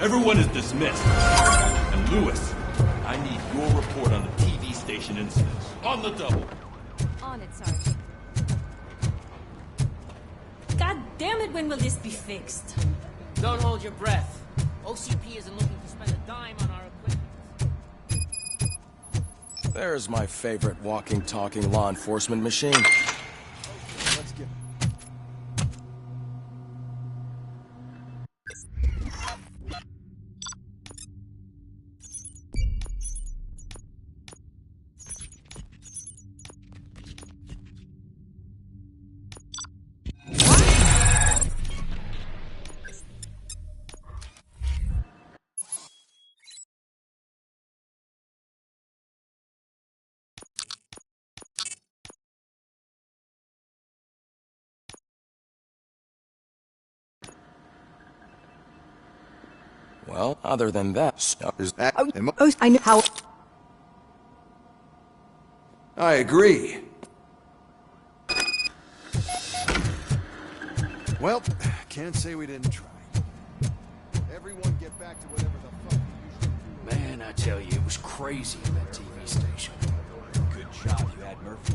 Everyone is dismissed. And Lewis, I need your report on the TV station incident. On the double. On it, Sergeant. God damn it, when will this be fixed? Don't hold your breath. OCP isn't looking to spend a dime on our equipment. There's my favorite walking, talking law enforcement machine. Let's get... Well, other than that, I know how. I agree. Well, can't say we didn't try. Everyone get back to whatever the fuck you usually do. Man, I tell you, it was crazy in that TV station. Good job you had, Murphy.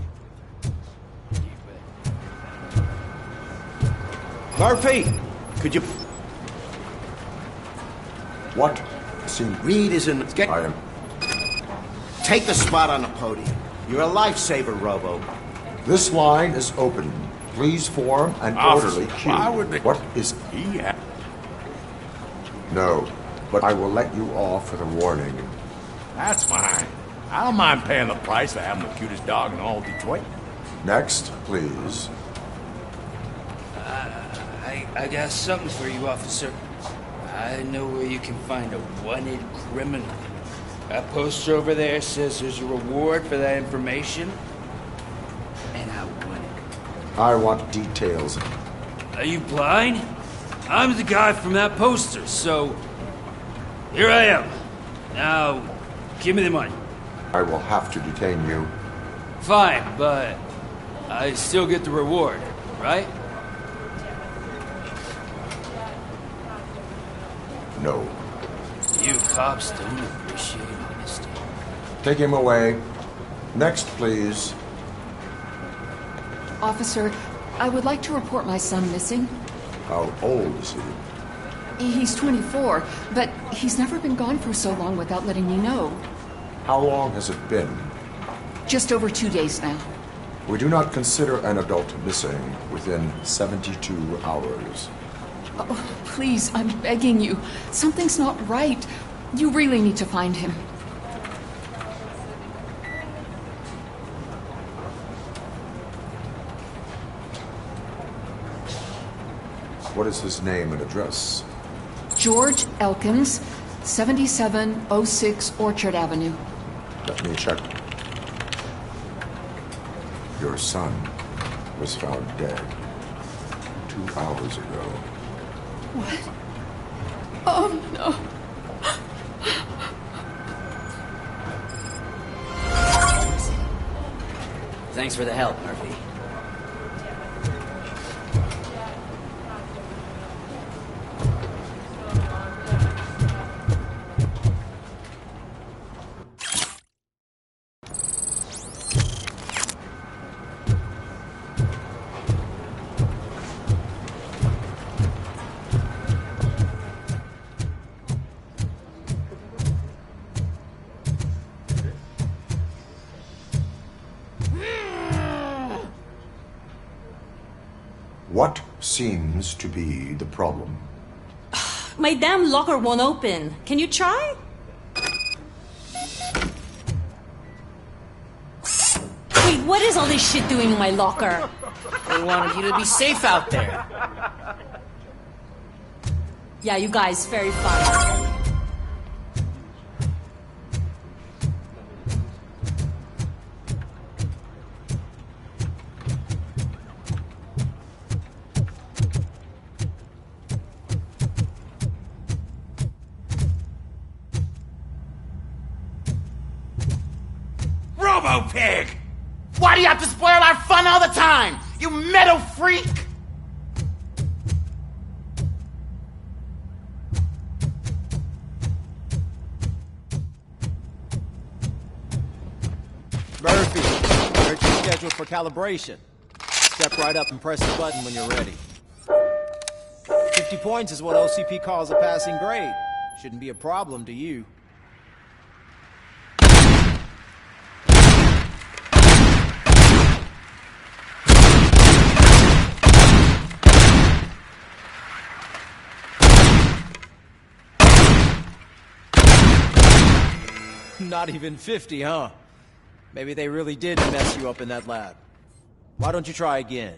You bet. Murphy, could you... What? Seem Reed is in... I am. Take the spot on the podium. You're a lifesaver, Robo. This line is open. Please form an orderly queue. why would they- What is... Yeah. No, but I will let you off with a warning. That's fine. I don't mind paying the price for having the cutest dog in all Detroit. Next, please. I got something for you, officer. I know where you can find a wanted criminal. That poster over there says there's a reward for that information, and I want it. I want details. Are you blind? I'm the guy from that poster, so here I am. Now, give me the money. I will have to detain you. Fine, but I still get the reward, right? No. You cops don't appreciate honesty. Take him away. Next, please. Officer, I would like to report my son missing. How old is he? He's 24, but he's never been gone for so long without letting me know. How long has it been? Just over 2 days now. We do not consider an adult missing within 72 hours. Oh, please, I'm begging you. Something's not right. You really need to find him. What is his name and address? George Elkins, 7706 Orchard Avenue. Let me check. Your son was found dead 2 hours ago. What? Oh, no. Thanks for the help, Murphy. What seems to be the problem? My damn locker won't open. Can you try? Wait, what is all this shit doing in my locker? They wanted you to be safe out there. Yeah, you guys, very fun. Robo-Pig! Why do you have to spoil our fun all the time? You metal freak! scheduled for calibration. Step right up and press the button when you're ready. 50 points is what OCP calls a passing grade. Shouldn't be a problem to you. Not even 50, huh? Maybe they really did mess you up in that lab. Why don't you try again?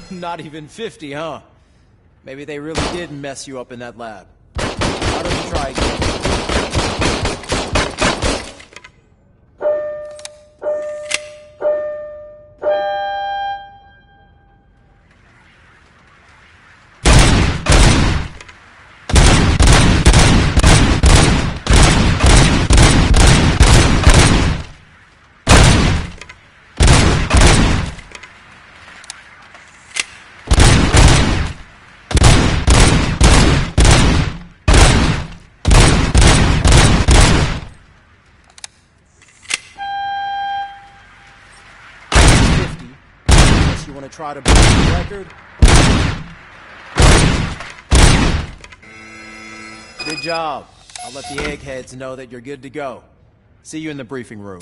Not even 50, huh? Maybe they really did mess you up in that lab. Why don't you try again? You want to try to break the record? Good job. I'll let the eggheads know that you're good to go. See you in the briefing room.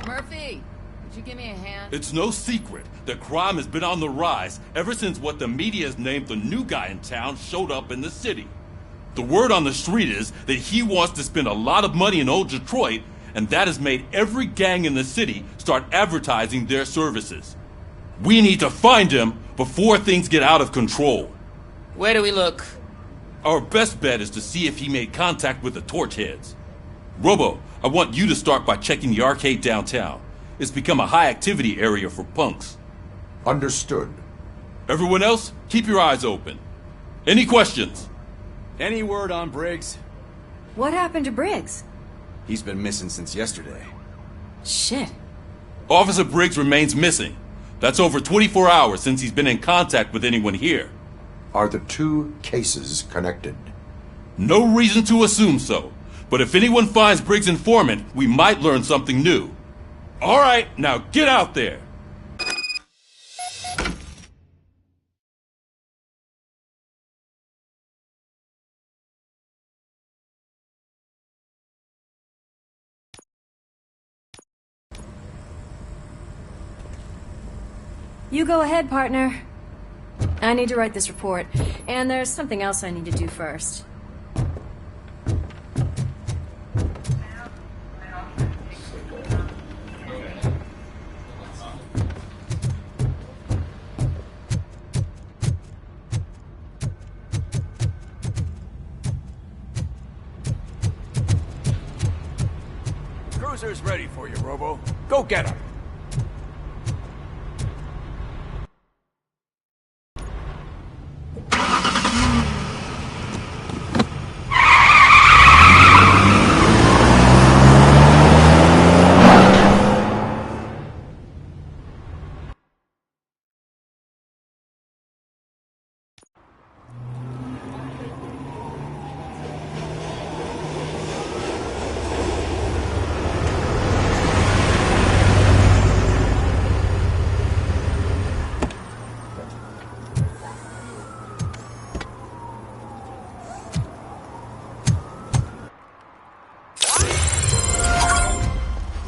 Murphy, would you give me a hand? It's no secret that crime has been on the rise ever since what the media has named the new guy in town showed up in the city. The word on the street is that he wants to spend a lot of money in old Detroit, and that has made every gang in the city start advertising their services. We need to find him before things get out of control. Where do we look? Our best bet is to see if he made contact with the Torchheads. Robo, I want you to start by checking the arcade downtown. It's become a high-activity area for punks. Understood. Everyone else, keep your eyes open. Any questions? Any word on Briggs? What happened to Briggs? He's been missing since yesterday. Shit. Officer Briggs remains missing. That's over 24 hours since he's been in contact with anyone here. Are the two cases connected? No reason to assume so. But if anyone finds Briggs' informant, we might learn something new. All right, now get out there. You go ahead, partner. I need to write this report, and there's something else I need to do first. Cruiser's ready for you, Robo. Go get him.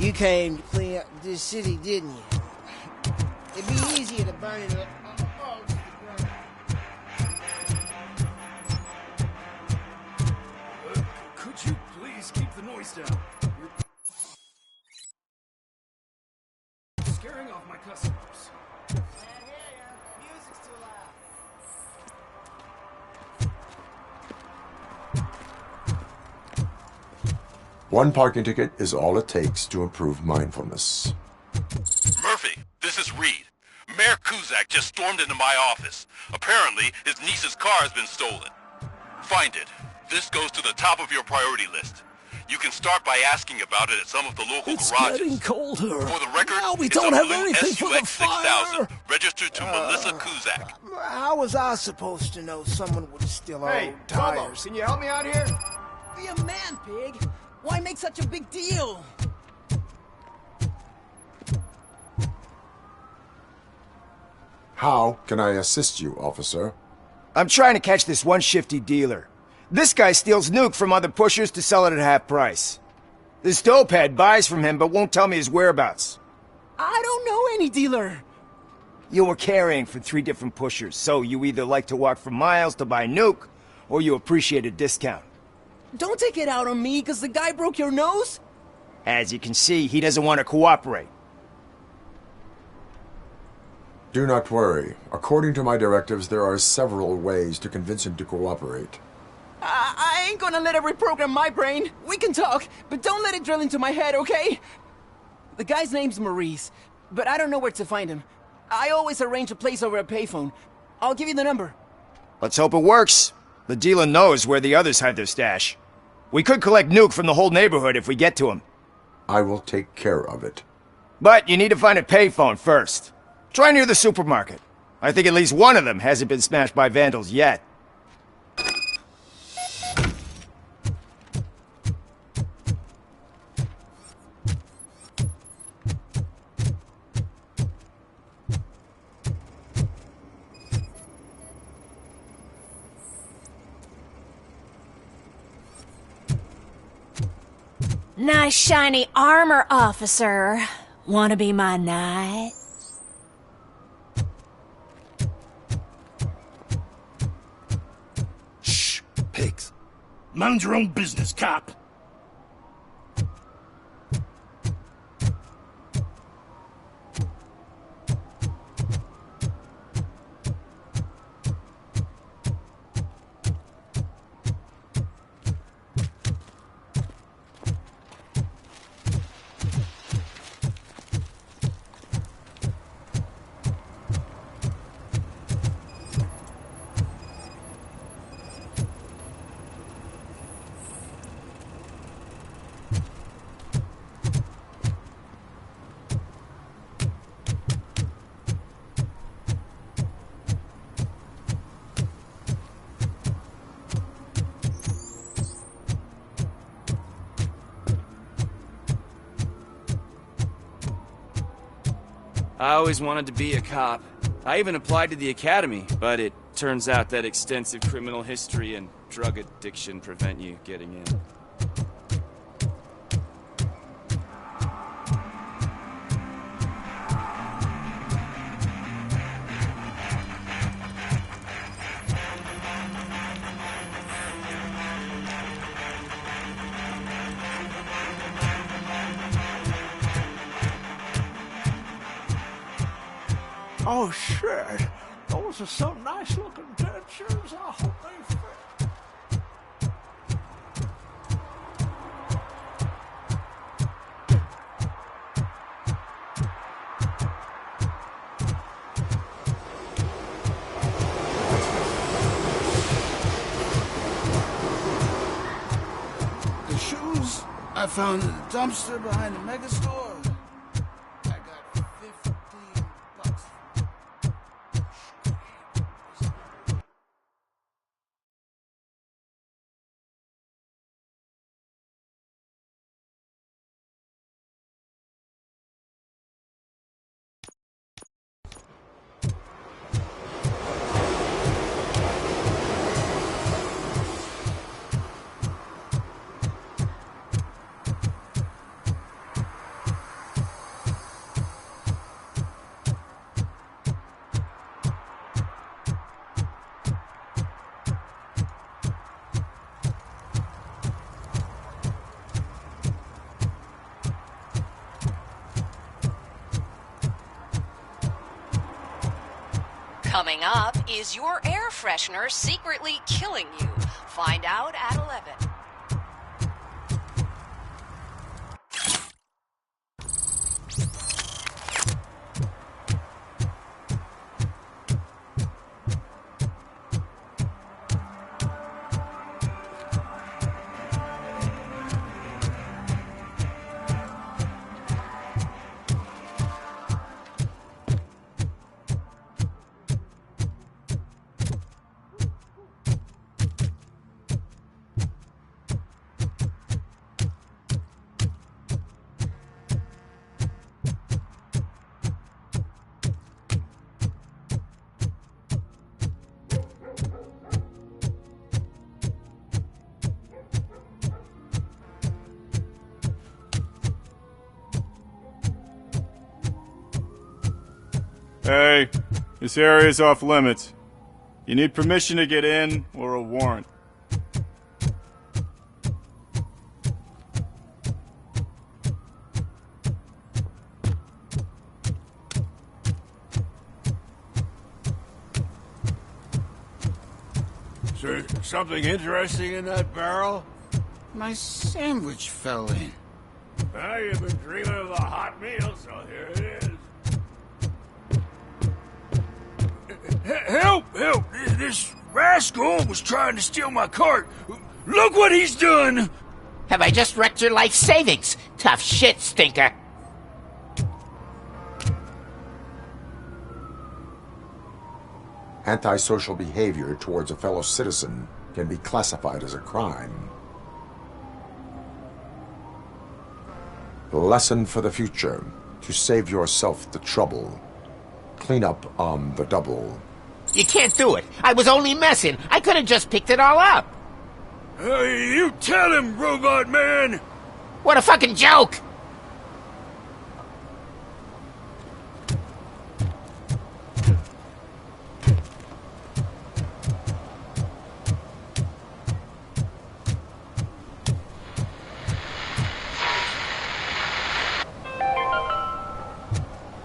You came to clean up this city, didn't you? It'd be easier to burn it up. voice down. You're scaring off my customers. Music's too loud. One parking ticket is all it takes to improve mindfulness. Murphy, this is Reed. Mayor Kuzak just stormed into my office. Apparently, his niece's car has been stolen. Find it. This goes to the top of your priority list. You can start by asking about it at some of the local garages. It's getting colder. For the record, Now we it's don't a have blue anything for the SUX 6000, fire. registered to Melissa Kuzak. How was I supposed to know someone would steal our Hey, old Bobo, tires? can you help me out here? Be a man, pig. Why make such a big deal? How can I assist you, officer? I'm trying to catch this one shifty dealer. This guy steals nuke from other pushers to sell it at half price. This dopehead buys from him but won't tell me his whereabouts. I don't know any dealer. You were carrying for 3 different pushers, so you either like to walk for miles to buy nuke, or you appreciate a discount. Don't take it out on me, because the guy broke your nose? As you can see, he doesn't want to cooperate. Do not worry. According to my directives, there are several ways to convince him to cooperate. I ain't gonna let it reprogram my brain. We can talk, but don't let it drill into my head, okay? The guy's name's Maurice, but I don't know where to find him. I always arrange a place over a payphone. I'll give you the number. Let's hope it works. The dealer knows where the others hide their stash. We could collect nuke from the whole neighborhood if we get to him. I will take care of it. But you need to find a payphone first. Try near the supermarket. I think at least one of them hasn't been smashed by vandals yet. Nice shiny armor, officer. Wanna be my knight? Shh, pigs. Mind your own business, cop. I always wanted to be a cop. I even applied to the academy, but it turns out that extensive criminal history and drug addiction prevent you getting in. Oh, shit. Those are some nice-looking dentures. I hope they fit. The shoes I found in the dumpster behind the mega store. I got 15 bucks. Coming up, is your air freshener secretly killing you? Find out at 11. Hey, this area's off limits. You need permission to get in or a warrant. Is there something interesting in that barrel? My sandwich fell in. Now you've been dreaming of a hot meal, so here it is. Help! Help! This rascal was trying to steal my cart. Look what he's done! Have I just wrecked your life savings? Tough shit, stinker. Antisocial behavior towards a fellow citizen can be classified as a crime. Lesson for the future: to save yourself the trouble. Clean up on the double. You can't do it. I was only messing. I could have just picked it all up. You tell him, Robot Man! What a fucking joke!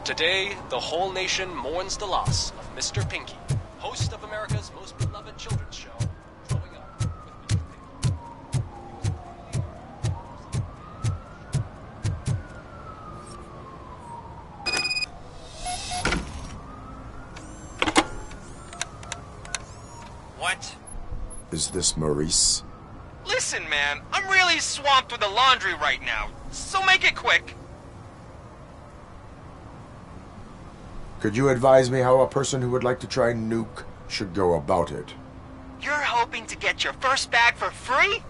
Today, the whole nation mourns the loss of Mr. Pinky, host of America's most beloved children's show, Growing Up with Mr. Pinky. What? Is this Maurice? Listen, man, I'm really swamped with the laundry right now, so make it quick. Could you advise me how a person who would like to try nuke should go about it? You're hoping to get your first bag for free?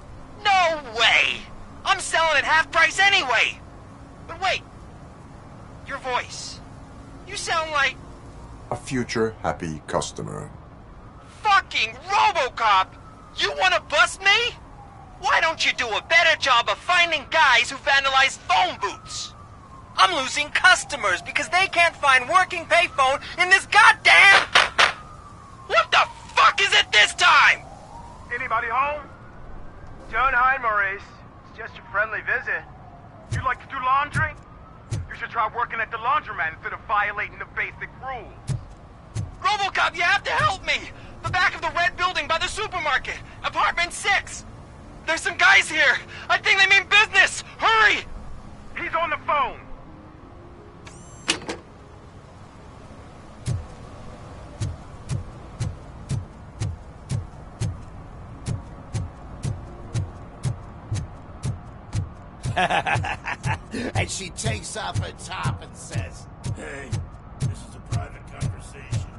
No way! I'm selling at half price anyway! But wait, your voice. You sound like... A future happy customer. Fucking Robocop! You wanna bust me? Why don't you do a better job of finding guys who vandalize phone booths? I'm losing customers because they can't find working payphone in this goddamn... What the fuck is it this time? Anybody home? Don't hide, Maurice. It's just a friendly visit. You like to do laundry? You should try working at the laundromat instead of violating the basic rules. Robocop, you have to help me! The back of the red building by the supermarket. Apartment 6. There's some guys here. I think they mean business. Hurry! He's on the phone. And she takes off her top and says, Hey, this is a private conversation.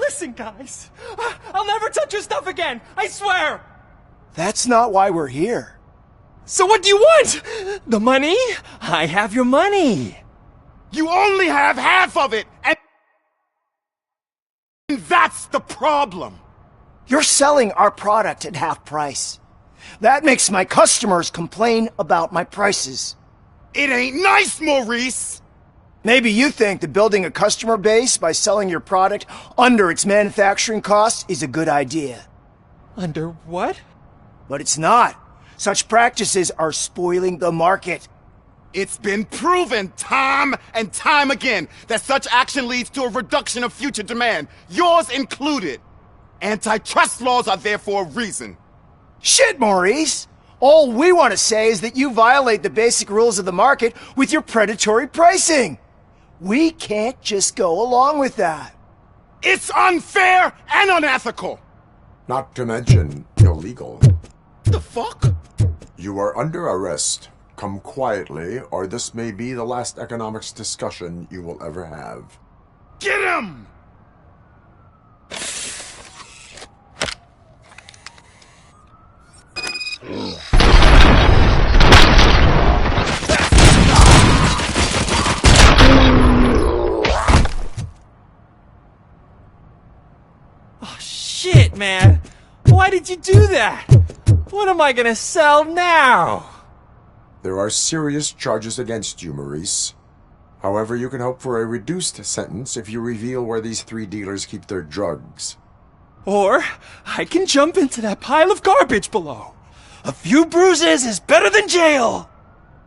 Listen, guys. I'll never touch your stuff again. I swear. That's not why we're here. So what do you want? The money? I have your money. You only have half of it, and that's the problem. You're selling our product at half price. That makes my customers complain about my prices. It ain't nice, Maurice! Maybe you think that building a customer base by selling your product under its manufacturing costs is a good idea. Under what? But it's not. Such practices are spoiling the market. It's been proven time and time again that such action leads to a reduction of future demand, yours included. Antitrust laws are there for a reason. Shit, Maurice! All we want to say is that you violate the basic rules of the market with your predatory pricing. We can't just go along with that. It's unfair and unethical! Not to mention illegal. The fuck? You are under arrest. Come quietly, or this may be the last economics discussion you will ever have. Get him! Oh, shit, man. Why did you do that? What am I gonna sell now? There are serious charges against you, Maurice. However, you can hope for a reduced sentence if you reveal where these 3 dealers keep their drugs. Or I can jump into that pile of garbage below. A few bruises is better than jail.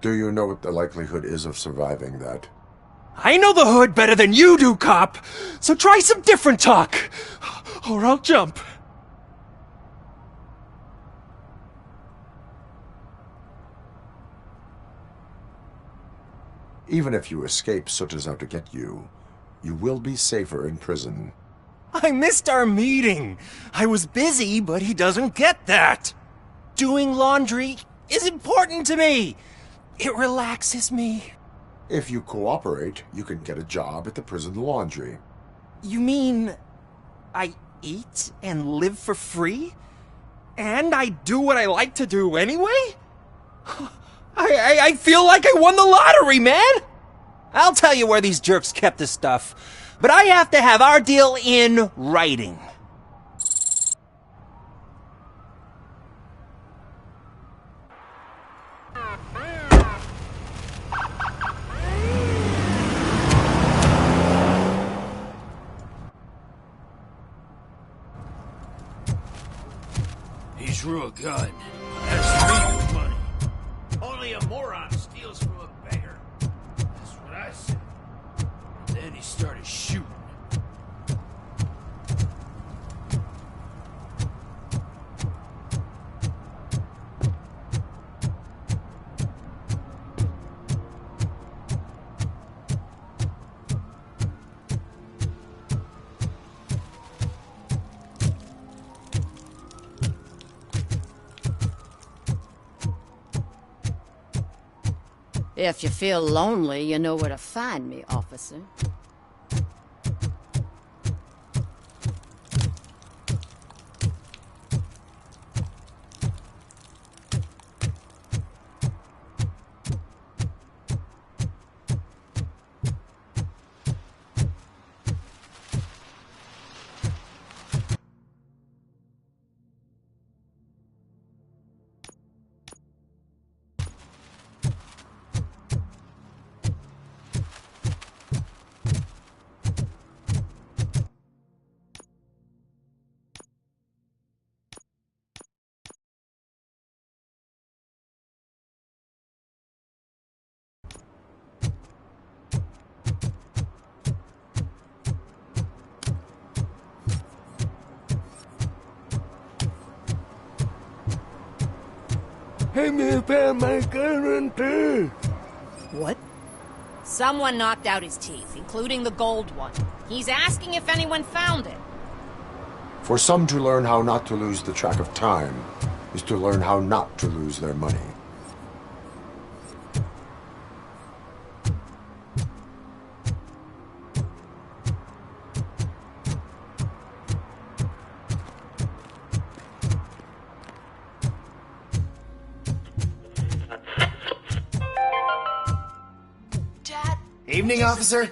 Do you know what the likelihood is of surviving that? I know the hood better than you do, cop. So try some different talk, or I'll jump. Even if you escape such as out to get you, you will be safer in prison. I missed our meeting. I was busy, but he doesn't get that. Doing laundry is important to me. It relaxes me. If you cooperate, you can get a job at the prison laundry. You mean I eat and live for free? And I do what I like to do anyway? I feel like I won the lottery, man! I'll tell you where these jerks kept the stuff, but I have to have our deal in writing. He's real gun. That's me with money. Only a moron steals from a beggar. That's what I said. Then he started shooting. If you feel lonely, you know where to find me, officer. Hey, me found my guarantee. What? Someone knocked out his teeth, including the gold one. He's asking if anyone found it. For some to learn how not to lose the track of time is to learn how not to lose their money. Evening, officer. And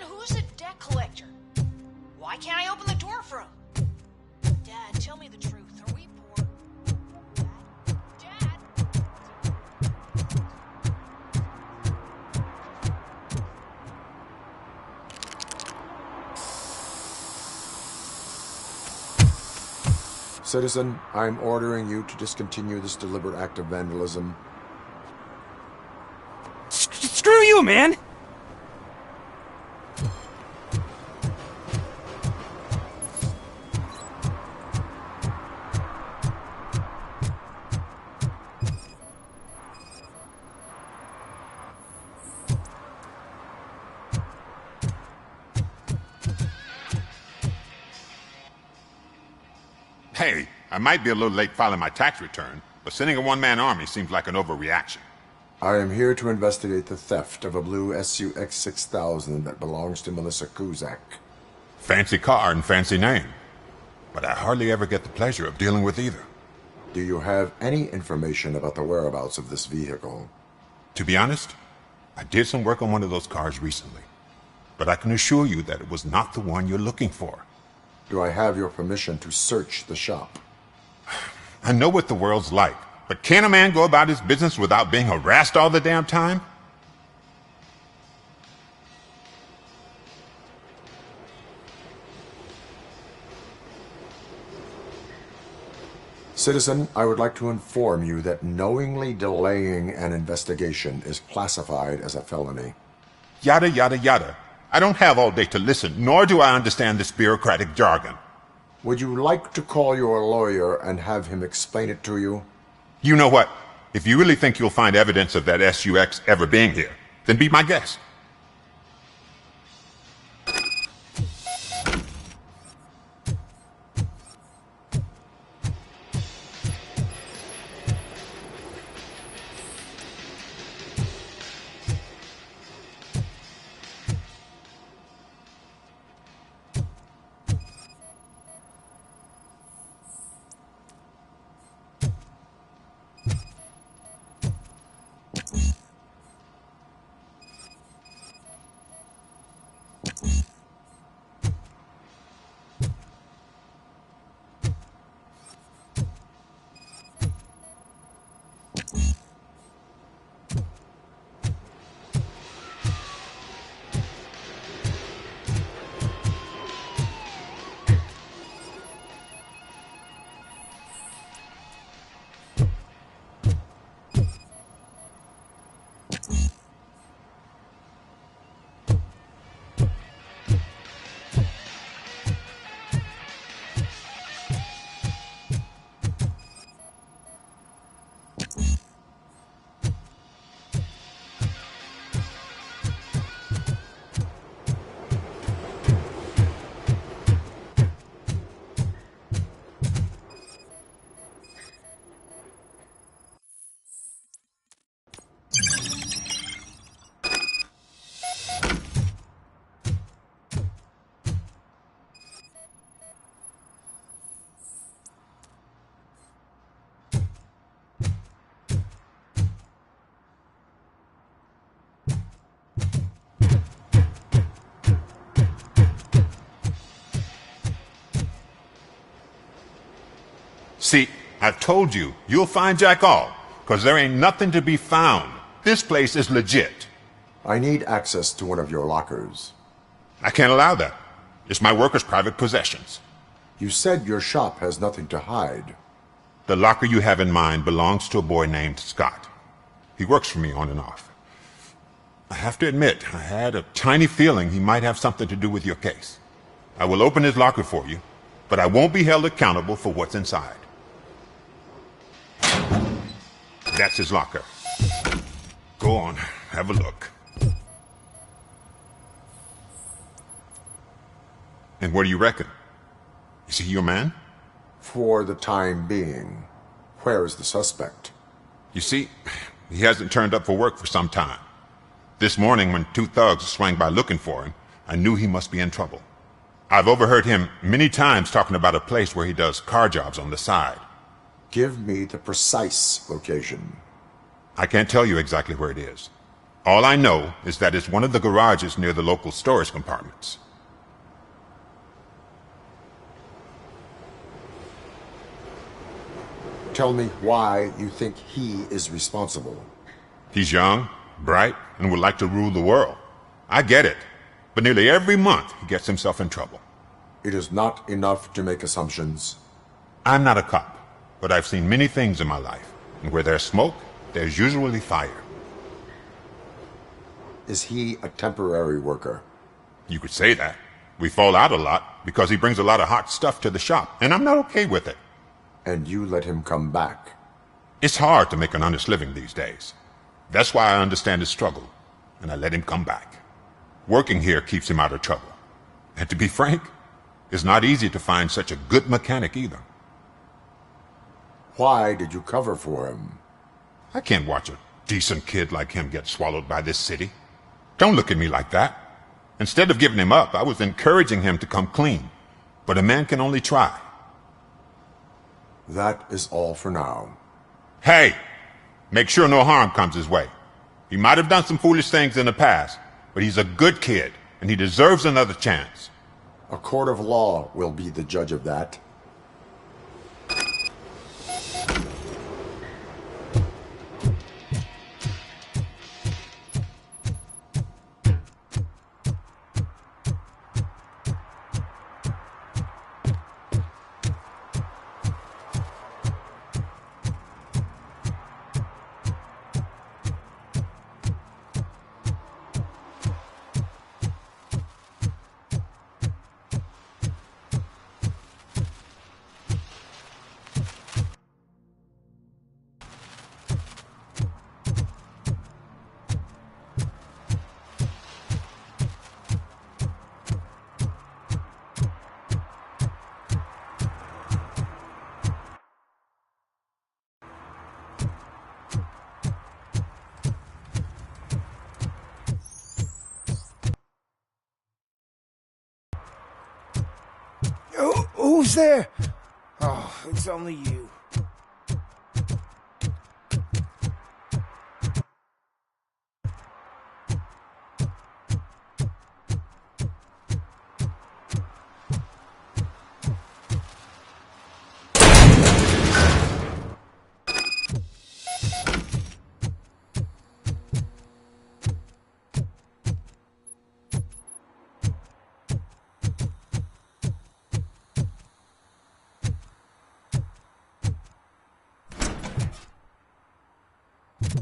who's a debt collector? Why can't I open the door for him? Dad, tell me the truth. Are we poor? Dad? Citizen, I'm ordering you to discontinue this deliberate act of vandalism. Screw you, man! Hey, I might be a little late filing my tax return, but sending a one-man army seems like an overreaction. I am here to investigate the theft of a blue SUX 6000 that belongs to Melissa Kuzak. Fancy car and fancy name. But I hardly ever get the pleasure of dealing with either. Do you have any information about the whereabouts of this vehicle? To be honest, I did some work on one of those cars recently. But I can assure you that it was not the one you're looking for. Do I have your permission to search the shop? I know what the world's like, but can a man go about his business without being harassed all the damn time? Citizen, I would like to inform you that knowingly delaying an investigation is classified as a felony. Yada, yada, yada. I don't have all day to listen, nor do I understand this bureaucratic jargon. Would you like to call your lawyer and have him explain it to you? You know what? If you really think you'll find evidence of that SUX ever being here, then be my guest. See, I've told you, you'll find Jack all, because there ain't nothing to be found. This place is legit. I need access to one of your lockers. I can't allow that. It's my workers' private possessions. You said your shop has nothing to hide. The locker you have in mind belongs to a boy named Scott. He works for me on and off. I have to admit, I had a tiny feeling he might have something to do with your case. I will open his locker for you, but I won't be held accountable for what's inside. That's his locker. Go on, have a look. And what do you reckon? Is he your man? For the time being. Where is the suspect? You see, he hasn't turned up for work for some time. This morning, when two thugs swang by looking for him, I knew he must be in trouble. I've overheard him many times talking about a place where he does car jobs on the side. Give me the precise location. I can't tell you exactly where it is. All I know is that it's one of the garages near the local storage compartments. Tell me why you think he is responsible. He's young, bright, and would like to rule the world. I get it. But nearly every month, he gets himself in trouble. It is not enough to make assumptions. I'm not a cop, but I've seen many things in my life. And where there's smoke, there's usually fire. Is he a temporary worker? You could say that. We fall out a lot because he brings a lot of hot stuff to the shop, and I'm not okay with it. And you let him come back? It's hard to make an honest living these days. That's why I understand his struggle, and I let him come back. Working here keeps him out of trouble. And to be frank, it's not easy to find such a good mechanic either. Why did you cover for him? I can't watch a decent kid like him get swallowed by this city. Don't look at me like that. Instead of giving him up, I was encouraging him to come clean. But a man can only try. That is all for now. Hey! Make sure no harm comes his way. He might have done some foolish things in the past, but he's a good kid, and he deserves another chance. A court of law will be the judge of that. Who's there? Oh, it's only you.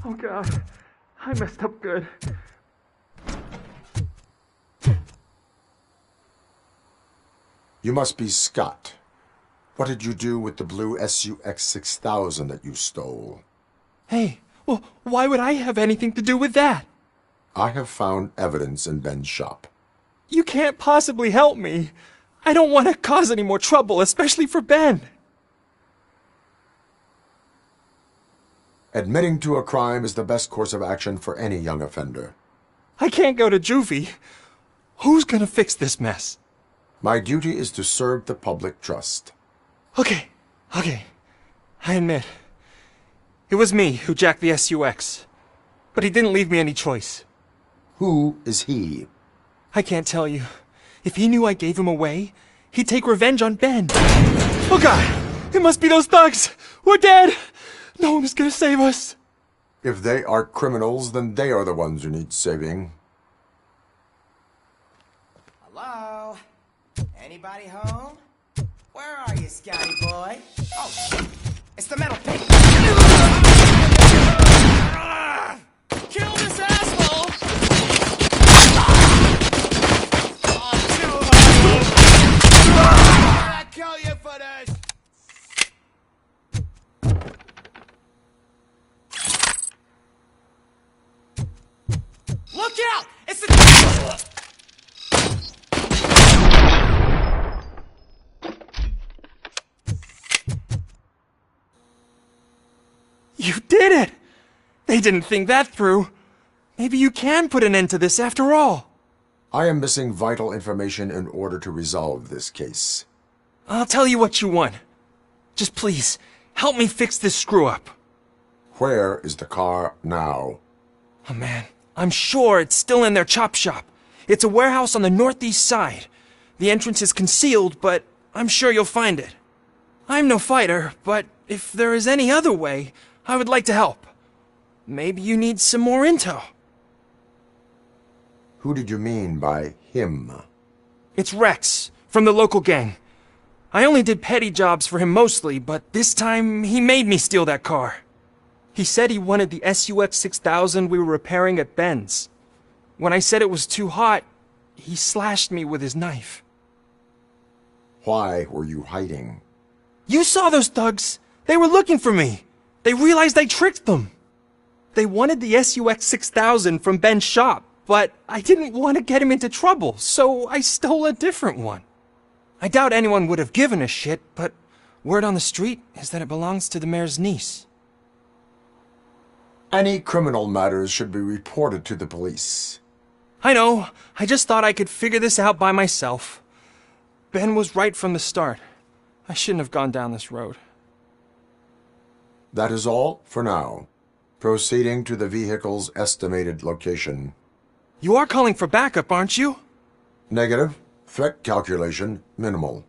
Oh God, I messed up good. You must be Scott. What did you do with the blue SUX 6000 that you stole? Hey, well, why would I have anything to do with that? I have found evidence in Ben's shop. You can't possibly help me. I don't want to cause any more trouble, especially for Ben. Admitting to a crime is the best course of action for any young offender. I can't go to juvie. Who's gonna fix this mess? My duty is to serve the public trust. Okay. I admit. It was me who jacked the SUX. But he didn't leave me any choice. Who is he? I can't tell you. If he knew I gave him away, he'd take revenge on Ben. Oh God! It must be those thugs! We're dead! No one is gonna save us. If they are criminals, then they are the ones who need saving. Hello? Anybody home? Where are you, Scotty boy? Oh, shit. It's the metal pig. Kill this asshole! I kill you for this! Look out! It's the... You did it! They didn't think that through. Maybe you can put an end to this after all. I am missing vital information in order to resolve this case. I'll tell you what you want. Just please, help me fix this screw-up. Where is the car now? Oh man, I'm sure it's still in their chop shop. It's a warehouse on the northeast side. The entrance is concealed, but I'm sure you'll find it. I'm no fighter, but if there is any other way, I would like to help. Maybe you need some more intel. Who did you mean by him? It's Rex, from the local gang. I only did petty jobs for him mostly, but this time he made me steal that car. He said he wanted the SUX 6000 we were repairing at Ben's. When I said it was too hot, he slashed me with his knife. Why were you hiding? You saw those thugs! They were looking for me! They realized I tricked them! They wanted the SUX 6000 from Ben's shop, but I didn't want to get him into trouble, so I stole a different one. I doubt anyone would have given a shit, but word on the street is that it belongs to the mayor's niece. Any criminal matters should be reported to the police. I know. I just thought I could figure this out by myself. Ben was right from the start. I shouldn't have gone down this road. That is all for now. Proceeding to the vehicle's estimated location. You are calling for backup, aren't you? Negative. Threat calculation minimal.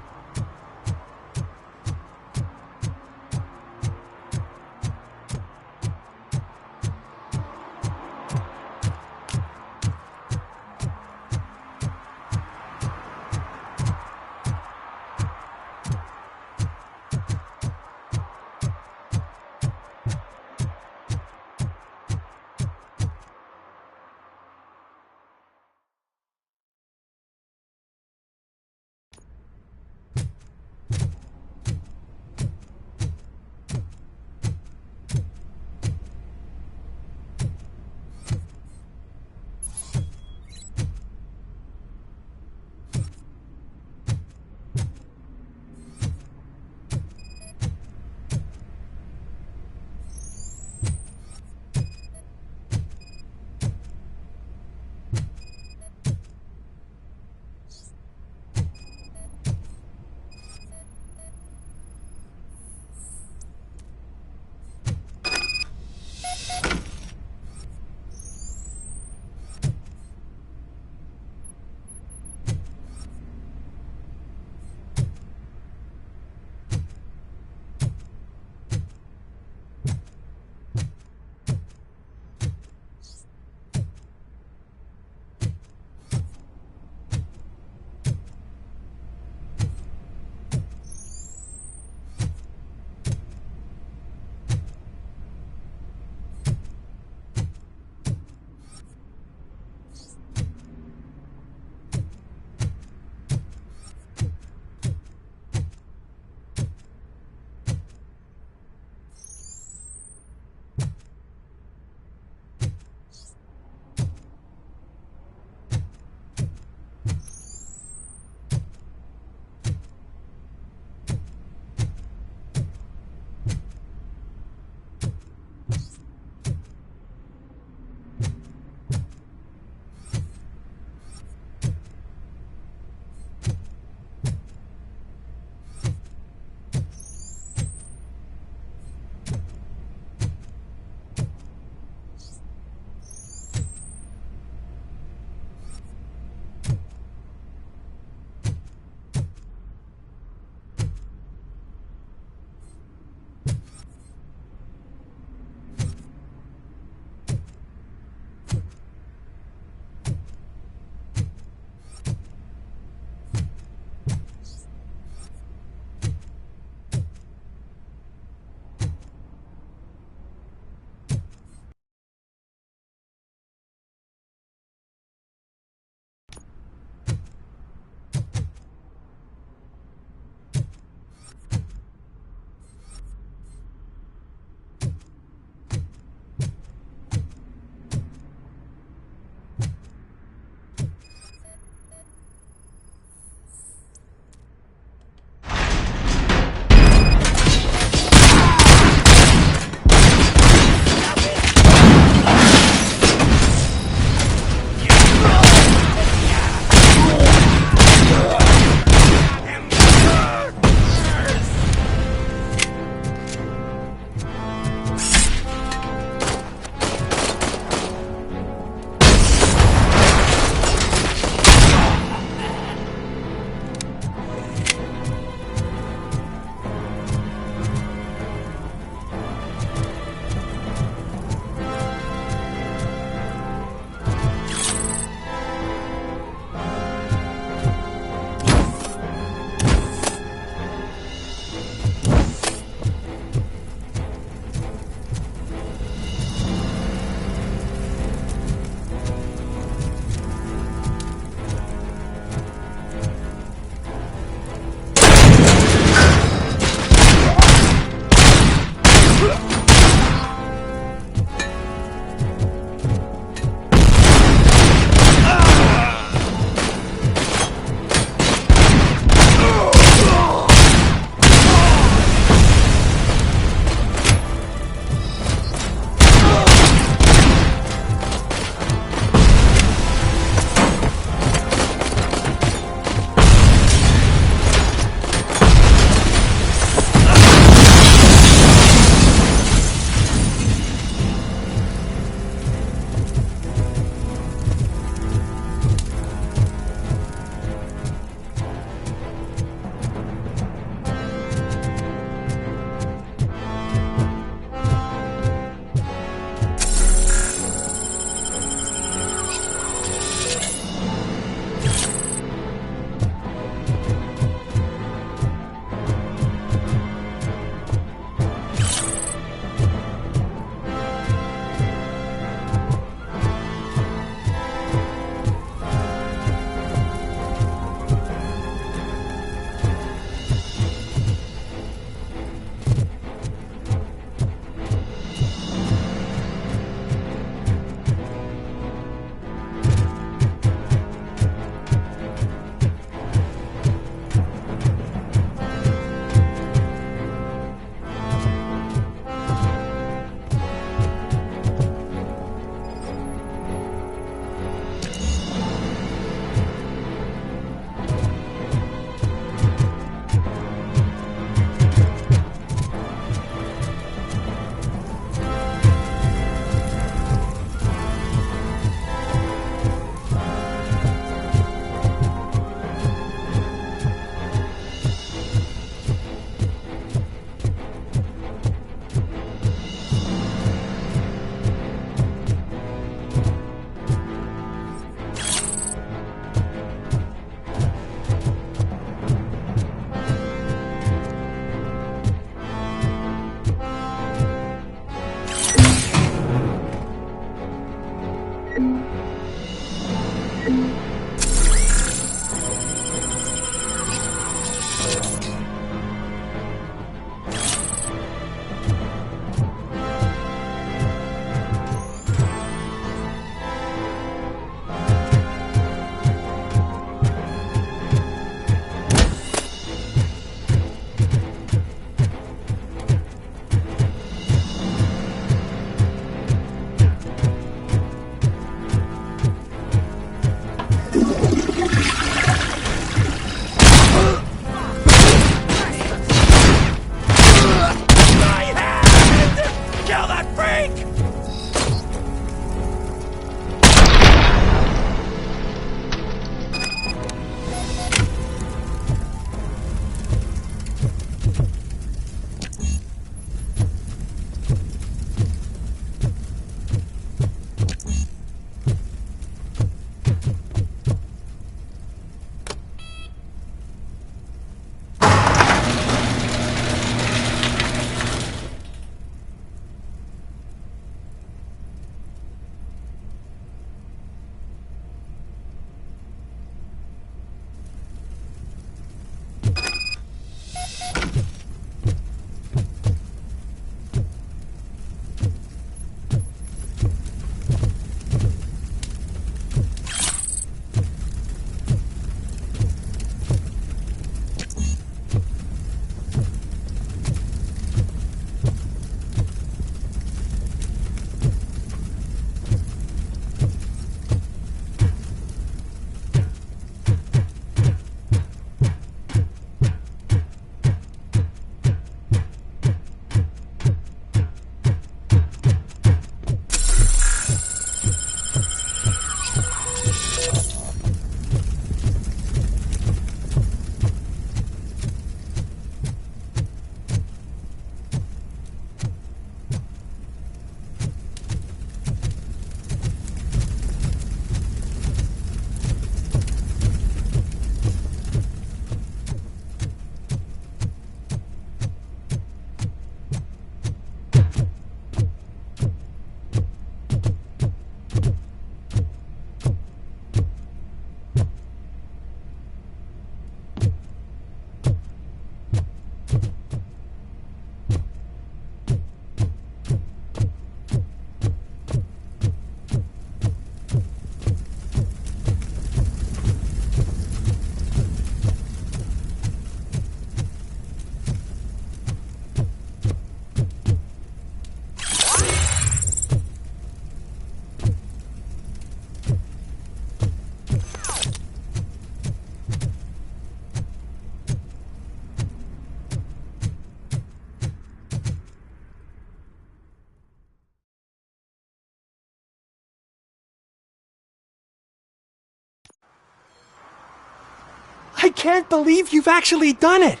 I can't believe you've actually done it!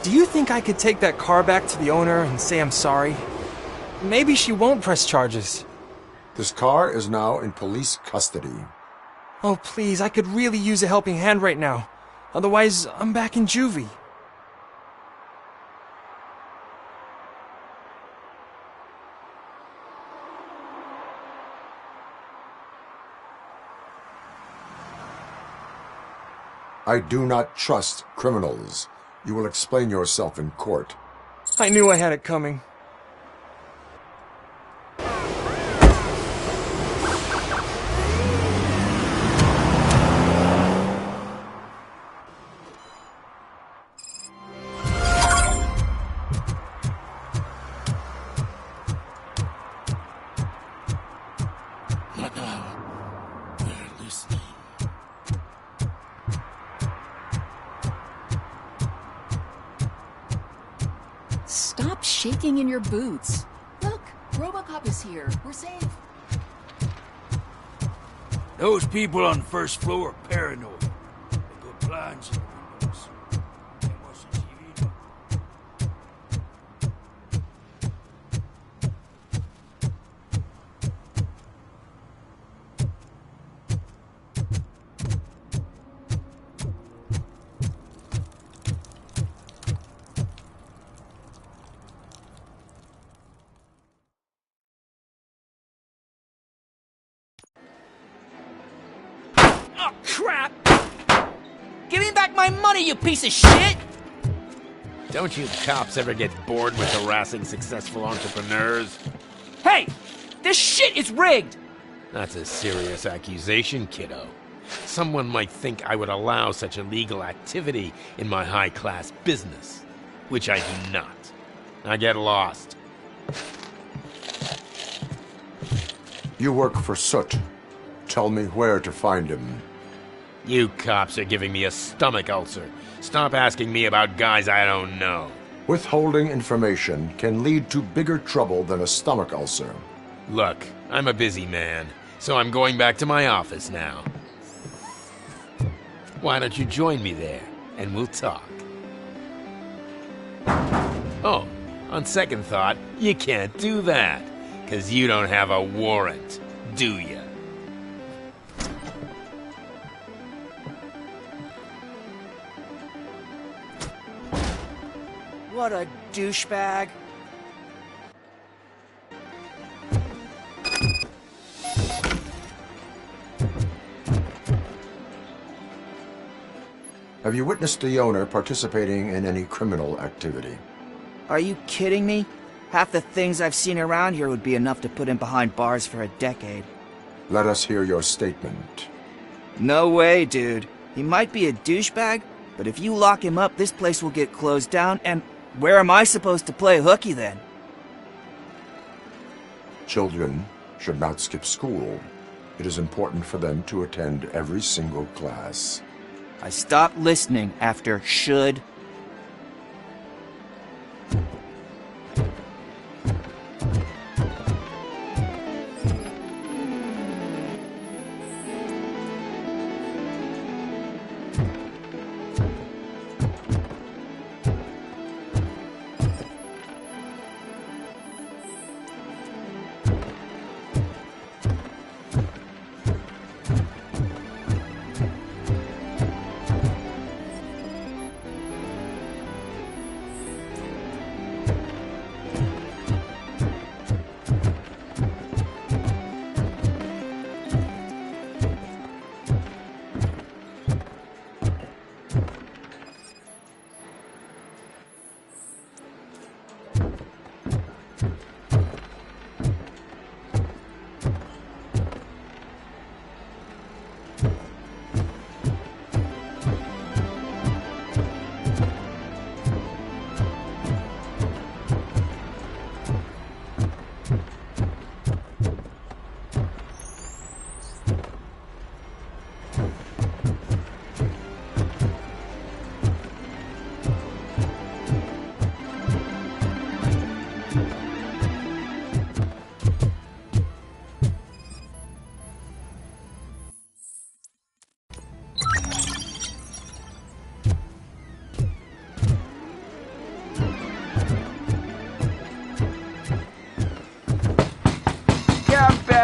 Do you think I could take that car back to the owner and say I'm sorry? Maybe she won't press charges. This car is now in police custody. Oh, please, I could really use a helping hand right now. Otherwise, I'm back in juvie. I do not trust criminals. You will explain yourself in court. I knew I had it coming. Stop shaking in your boots. Look, Robocop is here. We're safe. Those people on the first floor are paranoid. They put blinds in the windows. Can't watch the TV. Oh, crap! Give me back my money, you piece of shit! Don't you cops ever get bored with harassing successful entrepreneurs? Hey! This shit is rigged! That's a serious accusation, kiddo. Someone might think I would allow such illegal activity in my high-class business, which I do not. I get lost. You work for Soot. Tell me where to find him. You cops are giving me a stomach ulcer. Stop asking me about guys I don't know. Withholding information can lead to bigger trouble than a stomach ulcer. Look, I'm a busy man, so I'm going back to my office now. Why don't you join me there, and we'll talk. Oh, on second thought, you can't do that, 'cause you don't have a warrant, do ya? What a douchebag. Have you witnessed the owner participating in any criminal activity? Are you kidding me? Half the things I've seen around here would be enough to put him behind bars for a decade. Let us hear your statement. No way, dude. He might be a douchebag, but if you lock him up, this place will get closed down, and where am I supposed to play hooky then? Children should not skip school. It is important for them to attend every single class. I stopped listening after should.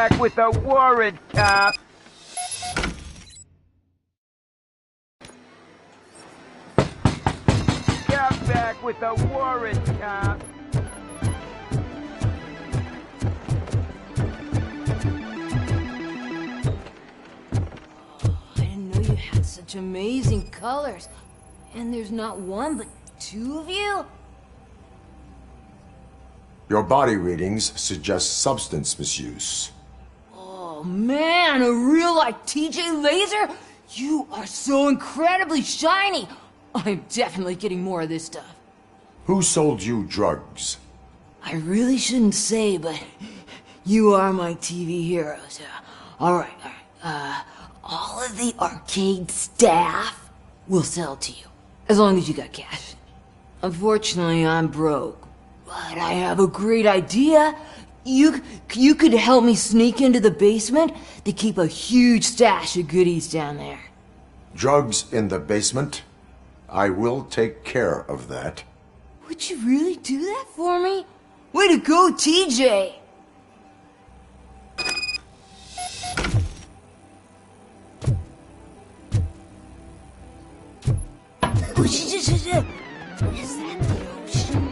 back with a warrant, cop. Come back with a warrant, cop. I didn't know you had such amazing colors. And there's not one, but two of you? Your body readings suggest substance misuse. Oh man, a real like TJ Laser? You are so incredibly shiny. I'm definitely getting more of this stuff. Who sold you drugs? I really shouldn't say, but you are my TV heroes. Alright. All of the arcade staff will sell to you, as long as you got cash. Unfortunately, I'm broke, but I have a great idea. You could help me sneak into the basement to keep a huge stash of goodies down there. Drugs in the basement? I will take care of that. Would you really do that for me? Way to go, TJ! Is that the ocean?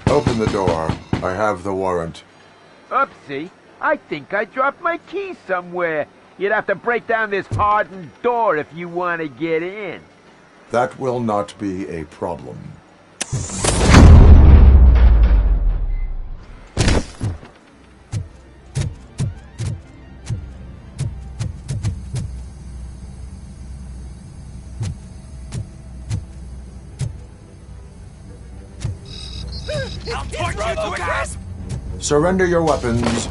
Open the door. I have the warrant. Oopsie. I think I dropped my keys somewhere. You'd have to break down this hardened door if you want to get in. That will not be a problem. I'll torture you to a crisp! Surrender your weapons.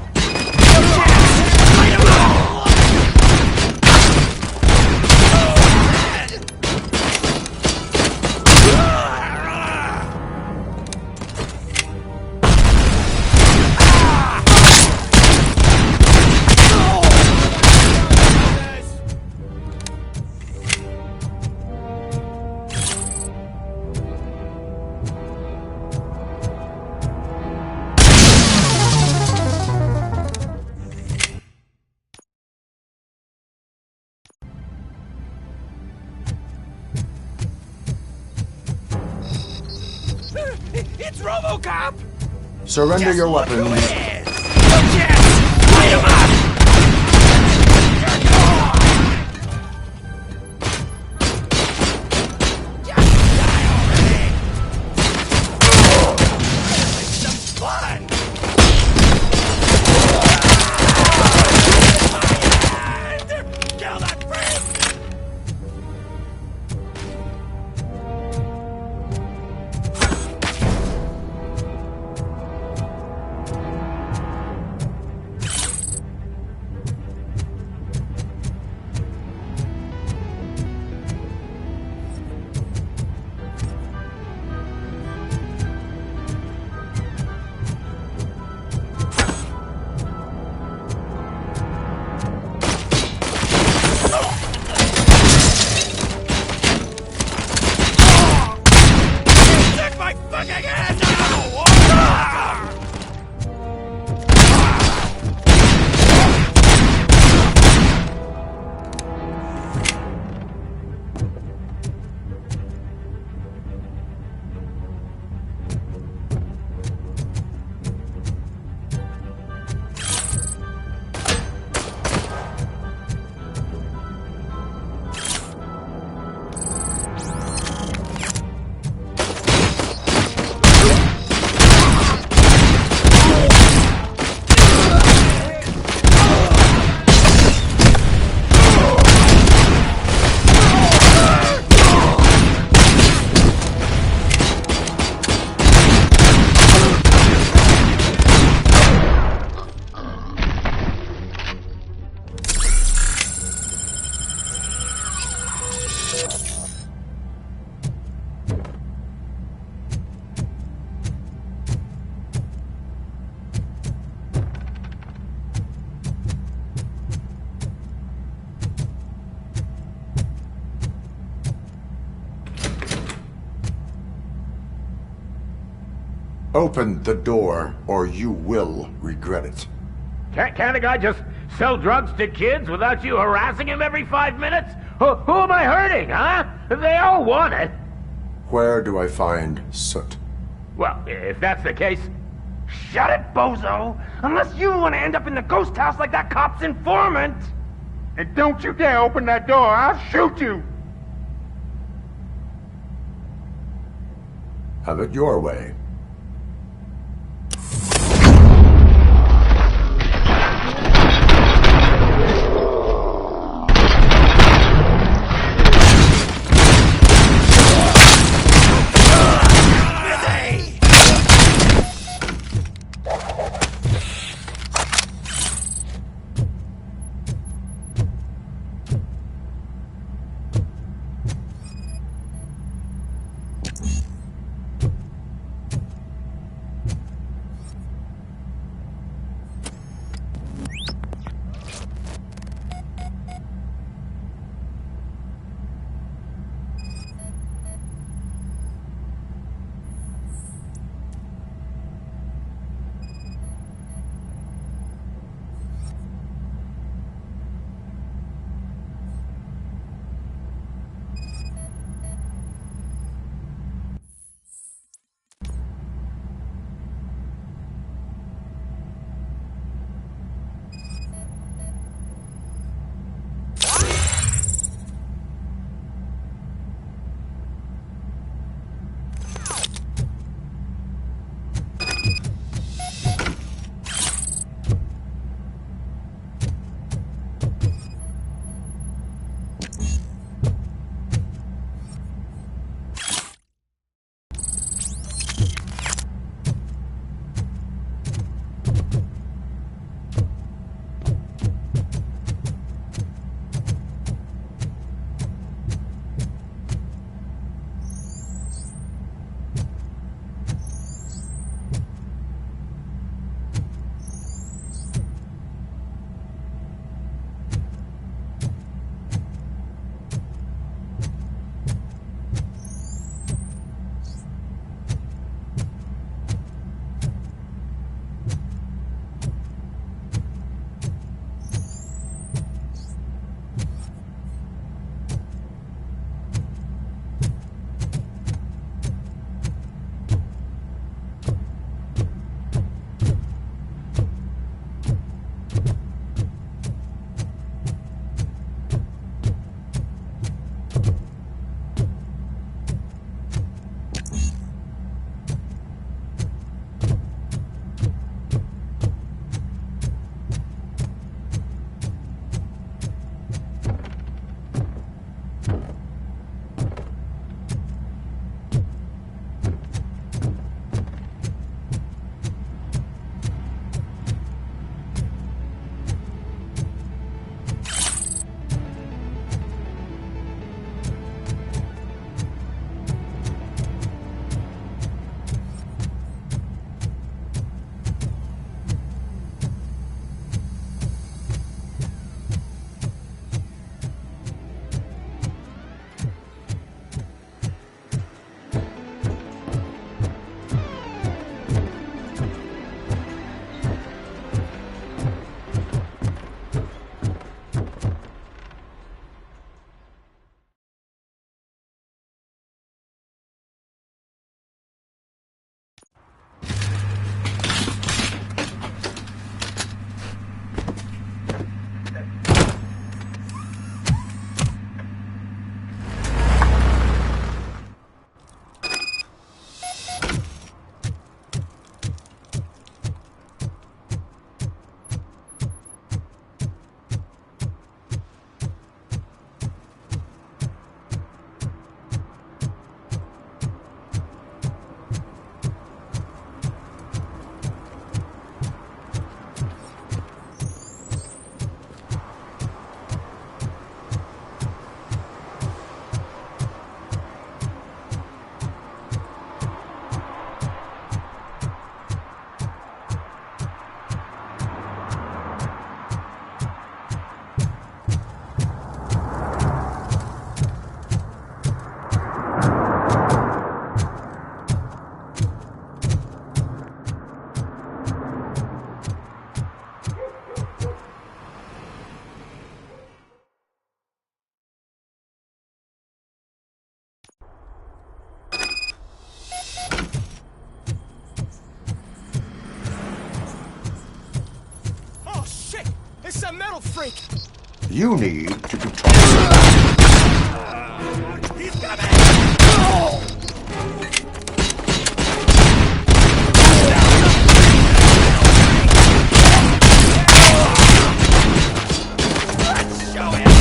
It's Robocop! Surrender your weapons. Light him up! open the door, or you will regret it. Can't a guy just sell drugs to kids without you harassing him every 5 minutes? Who am I hurting, huh? They all want it. Where do I find Soot? Well, if that's the case... Shut it, bozo! Unless you want to end up in the ghost house like that cop's informant! And don't you dare open that door, I'll shoot you! Have it your way. It's a metal freak! You need to be taught. He's coming! Let's show him!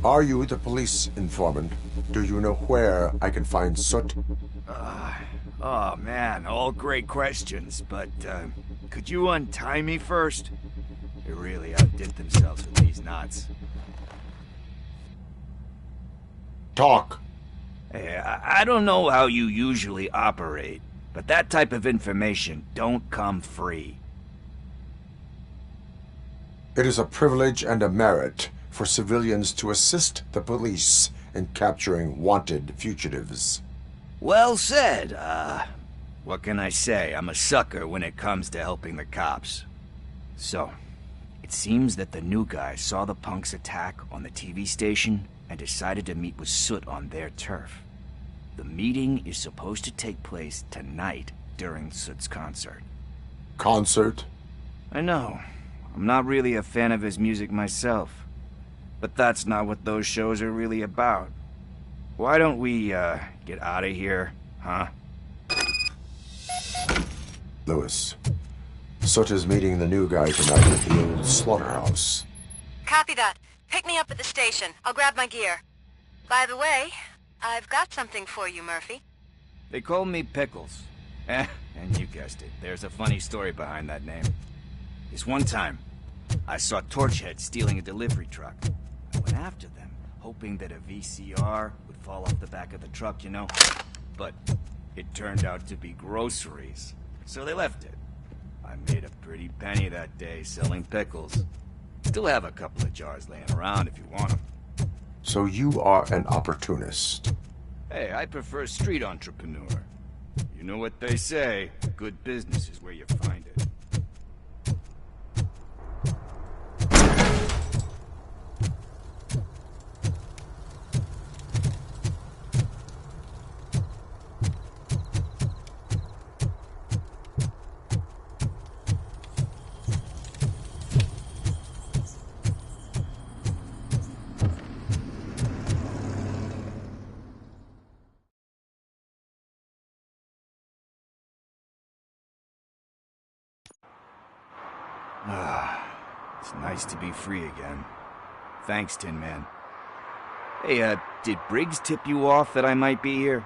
Are you the police informant? Do you know where I can find Soot? Oh man, all great questions, but could you untie me first? They really outdid themselves with these knots. Talk. Hey, I don't know how you usually operate, but that type of information don't come free. It is a privilege and a merit for civilians to assist the police in capturing wanted fugitives. Well said. What can I say? I'm a sucker when it comes to helping the cops. So, it seems that the new guy saw the punks' attack on the TV station and decided to meet with Soot on their turf. The meeting is supposed to take place tonight during Soot's concert. Concert? I know. I'm not really a fan of his music myself. But that's not what those shows are really about. Why don't we, get out of here, huh? Lewis, Soot is meeting the new guy tonight at the old slaughterhouse. Copy that. Pick me up at the station. I'll grab my gear. By the way, I've got something for you, Murphy. They call me Pickles. And you guessed it, there's a funny story behind that name. This one time, I saw Torchhead stealing a delivery truck. I went after them, hoping that a VCR would fall off the back of the truck, you know? But it turned out to be groceries, so they left it. I made a pretty penny that day selling pickles. Still have a couple of jars laying around if you want them. So you are an opportunist. Hey, I prefer street entrepreneur. You know what they say, good business is where you find it. It's nice to be free again. Thanks, Tin Man. Hey, did Briggs tip you off that I might be here?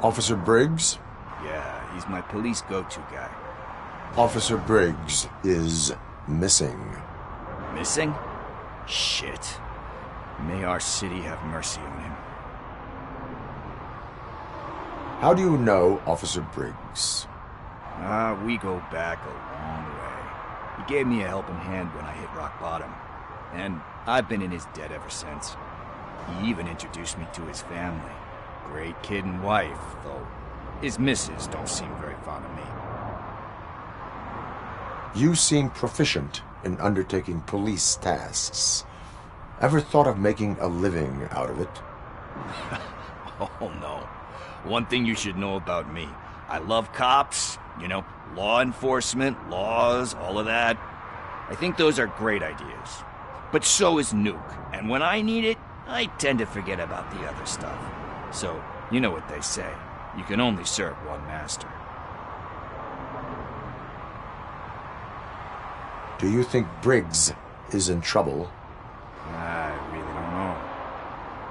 Officer Briggs? Yeah, he's my police go-to guy. Officer Briggs is missing. Missing? Shit. May our city have mercy on him. How do you know Officer Briggs? We go back a long way. He gave me a helping hand when I hit rock bottom, and I've been in his debt ever since. He even introduced me to his family. Great kid and wife, though his missus don't seem very fond of me. You seem proficient in undertaking police tasks. Ever thought of making a living out of it? Oh no. One thing you should know about me. I love cops, you know, law enforcement, laws, all of that. I think those are great ideas. But so is Nuke, and when I need it, I tend to forget about the other stuff. So, you know what they say. You can only serve one master. Do you think Briggs is in trouble? I really don't know.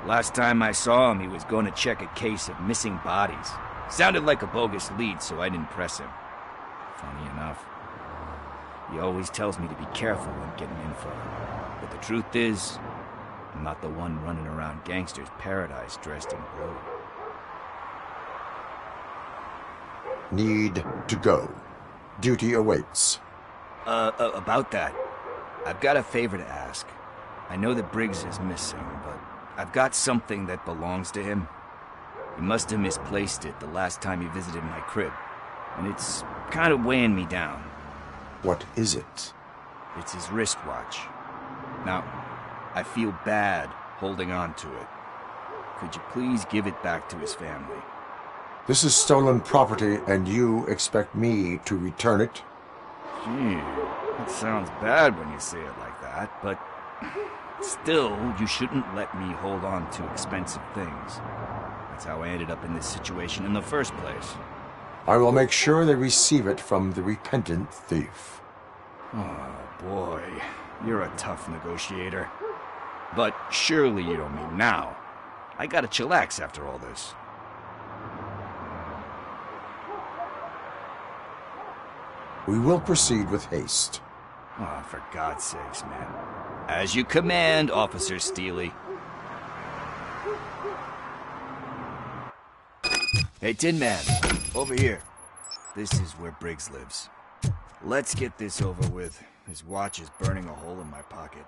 Last time I saw him, he was going to check a case of missing bodies. Sounded like a bogus lead, so I didn't press him. Funny enough. He always tells me to be careful when getting info. But the truth is, I'm not the one running around gangster's paradise dressed in blue. Need to go. Duty awaits. About that, I've got a favor to ask. I know that Briggs is missing, but I've got something that belongs to him. He must have misplaced it the last time he visited my crib, and it's kind of weighing me down. What is it? It's his wristwatch. Now, I feel bad holding on to it. Could you please give it back to his family? This is stolen property, and you expect me to return it? Gee, that sounds bad when you say it like that, but still, you shouldn't let me hold on to expensive things. That's how I ended up in this situation in the first place. I will make sure they receive it from the repentant thief. Oh, boy. You're a tough negotiator. But surely you don't mean now. I gotta chillax after all this. We will proceed with haste. Oh, for God's sakes, man. As you command, Officer Steely. Hey, Tin Man, over here. This is where Briggs lives. Let's get this over with. His watch is burning a hole in my pocket.